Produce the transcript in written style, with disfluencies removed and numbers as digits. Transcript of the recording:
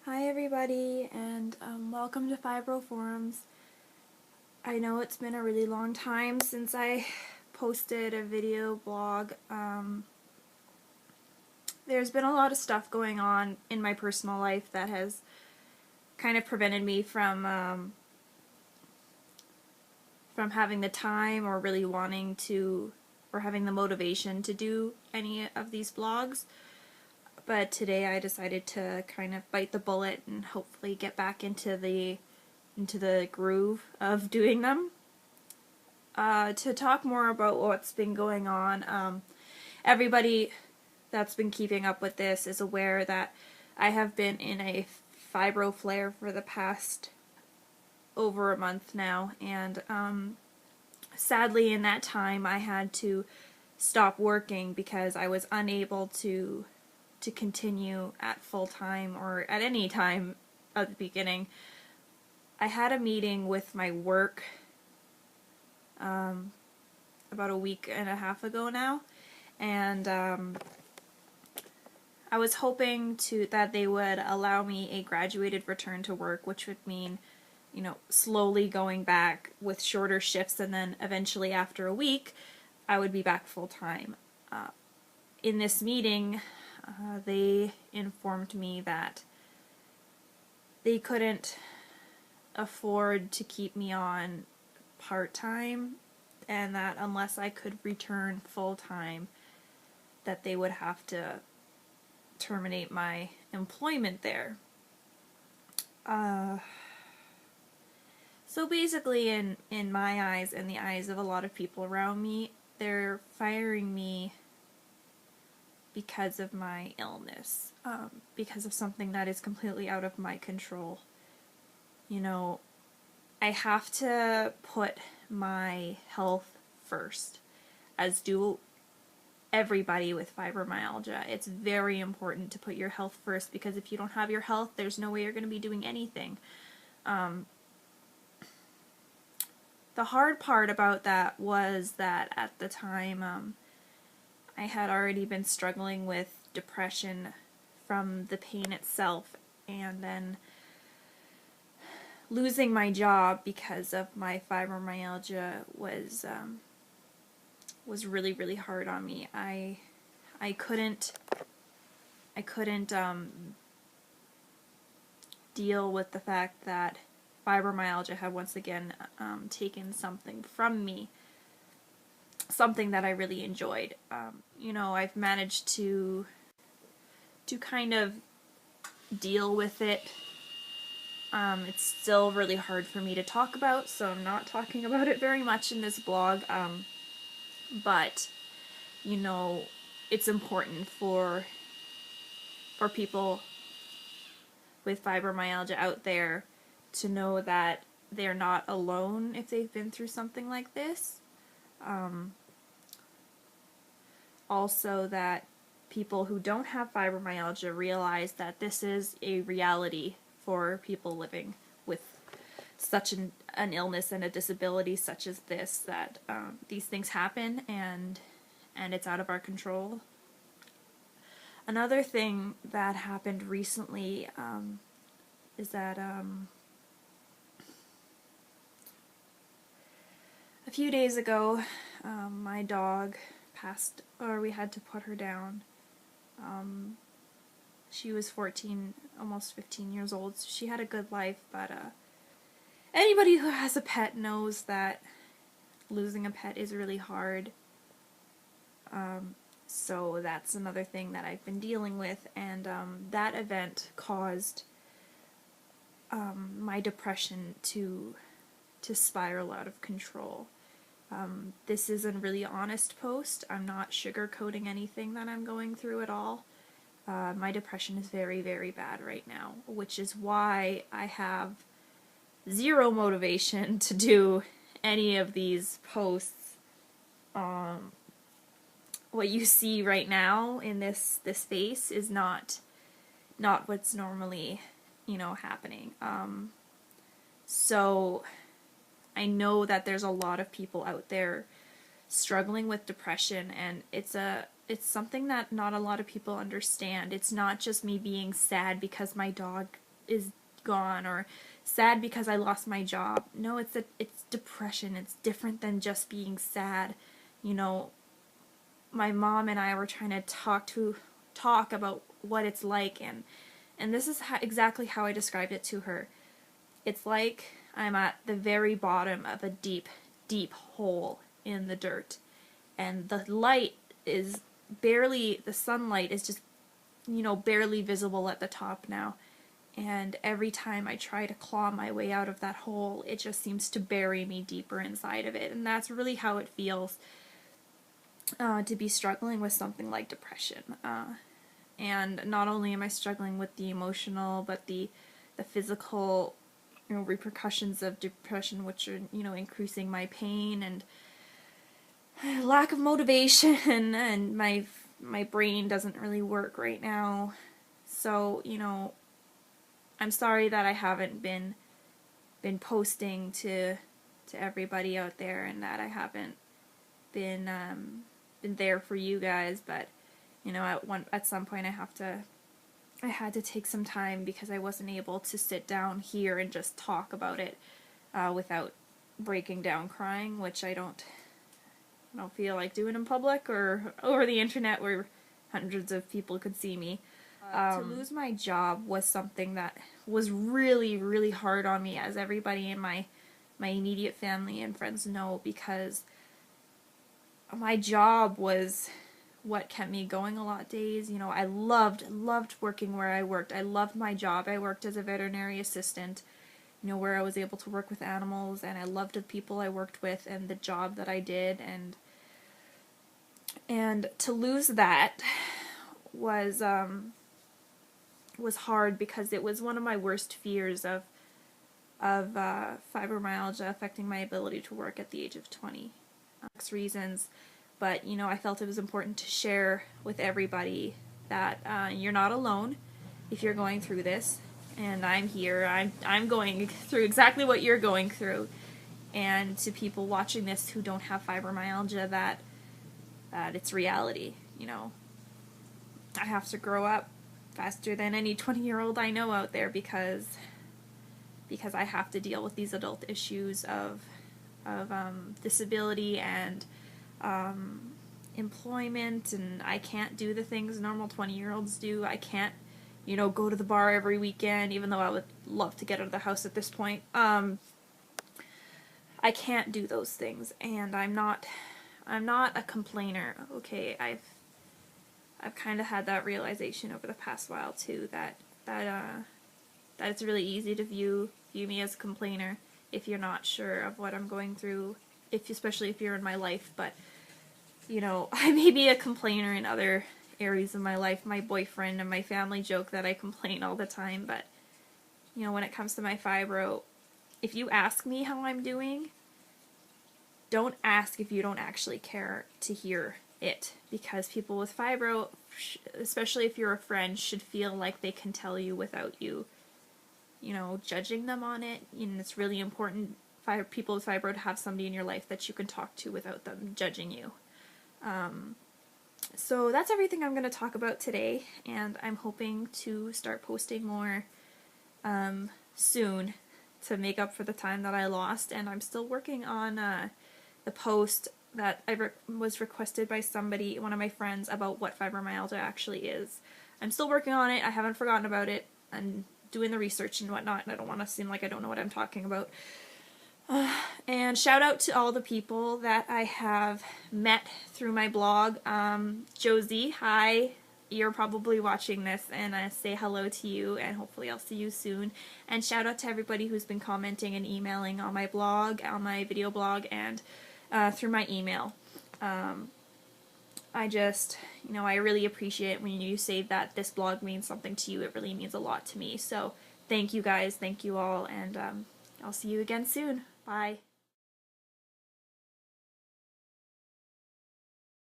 Hi everybody, and welcome to Fibro Forums. I know it's been a really long time since I posted a video blog. There's been a lot of stuff going on in my personal life that has kind of prevented me from having the time or really wanting to, or having the motivation to do any of these blogs. But today I decided to kind of bite the bullet and hopefully get back into the groove of doing them. To talk more about what's been going on, everybody that's been keeping up with this is aware that I have been in a fibro flare for the past over a month now, and sadly in that time I had to stop working because I was unable to continue at full time or at any time at the beginning. I had a meeting with my work about a week and a half ago now, and I was hoping that they would allow me a graduated return to work, which would mean, slowly going back with shorter shifts, and then eventually after a week I would be back full time. In this meeting, they informed me that they couldn't afford to keep me on part-time, and that unless I could return full-time, that they would have to terminate my employment there. So basically, in my eyes and the eyes of a lot of people around me, they're firing me because of my illness, because of something that is completely out of my control. I have to put my health first, as do everybody with fibromyalgia. It's very important to put your health first, because if you don't have your health, there's no way you're going to be doing anything. The hard part about that was that at the time, I had already been struggling with depression from the pain itself, and then losing my job because of my fibromyalgia was really, really hard on me. I couldn't deal with the fact that fibromyalgia had once again taken something from me, something that I really enjoyed. I've managed to kind of deal with it. It's still really hard for me to talk about, so I'm not talking about it very much in this blog. But it's important for people with fibromyalgia out there to know that they're not alone if they've been through something like this. Also, that people who don't have fibromyalgia realize that this is a reality for people living with such an illness and a disability such as this, that these things happen, and it's out of our control. Another thing that happened recently is that a few days ago, my dog passed, or we had to put her down. She was 14, almost 15 years old, so she had a good life, but anybody who has a pet knows that losing a pet is really hard. So that's another thing that I've been dealing with, and that event caused my depression to spiral out of control. This is a really honest post. I'm not sugarcoating anything that I'm going through at all. My depression is very, very bad right now, which is why I have zero motivation to do any of these posts. What you see right now in this space is not what's normally, happening. So I know that there's a lot of people out there struggling with depression, and it's something that not a lot of people understand. It's not just me being sad because my dog is gone, or sad because I lost my job. No, it's depression. It's different than just being sad. You know, my mom and I were trying to talk about what it's like, and this is exactly how I described it to her. It's like I'm at the very bottom of a deep, deep hole in the dirt, and the sunlight is just, you know, barely visible at the top now. And every time I try to claw my way out of that hole, it just seems to bury me deeper inside of it. And that's really how it feels to be struggling with something like depression. And not only am I struggling with the emotional, but the physical, you know, repercussions of depression, which are, you know, increasing my pain and lack of motivation, and my brain doesn't really work right now. So, you know, I'm sorry that I haven't been posting to everybody out there, and that I haven't been there for you guys, but you know, at some point I had to take some time, because I wasn't able to sit down here and just talk about it without breaking down crying, which I don't feel like doing in public or over the internet where hundreds of people could see me. To lose my job was something that was really, really hard on me, as everybody in my immediate family and friends know, because my job was what kept me going a lot of days. You know, I loved working where I worked. I loved my job. I worked as a veterinary assistant, you know, where I was able to work with animals, and I loved the people I worked with and the job that I did, and to lose that was hard, because it was one of my worst fears of fibromyalgia affecting my ability to work at the age of 20. Reasons, but you know, I felt it was important to share with everybody that you're not alone if you're going through this, and I'm here. I'm going through exactly what you're going through, and to people watching this who don't have fibromyalgia, that it's reality. You know, I have to grow up faster than any 20-year-old I know out there, because I have to deal with these adult issues of disability and employment, and I can't do the things normal 20-year-olds do. I can't, you know, go to the bar every weekend, even though I would love to get out of the house at this point. I can't do those things, and I'm not a complainer. Okay, I've kind of had that realization over the past while too, that it's really easy to view me as a complainer if you're not sure of what I'm going through, especially if you're in my life. But you know, I may be a complainer in other areas of my life. My boyfriend and my family joke that I complain all the time, but you know, when it comes to my fibro, if you ask me how I'm doing, don't ask if you don't actually care to hear it, because people with fibro, especially if you're a friend, should feel like they can tell you without you, you know, judging them on it. You know, it's really important for people with fibro to have somebody in your life that you can talk to without them judging you. So that's everything I'm going to talk about today, and I'm hoping to start posting more soon to make up for the time that I lost. And I'm still working on the post that was requested by somebody, one of my friends, about what fibromyalgia actually is. I'm still working on it. I haven't forgotten about it. I'm doing the research and whatnot, and I don't want to seem like I don't know what I'm talking about. And shout out to all the people that I have met through my blog. Josie, hi. You're probably watching this, and I say hello to you, and hopefully I'll see you soon. And shout out to everybody who's been commenting and emailing on my blog, on my video blog, and through my email. I just, you know, I really appreciate when you say that this blog means something to you. It really means a lot to me. So thank you guys, thank you all, and I'll see you again soon. Bye.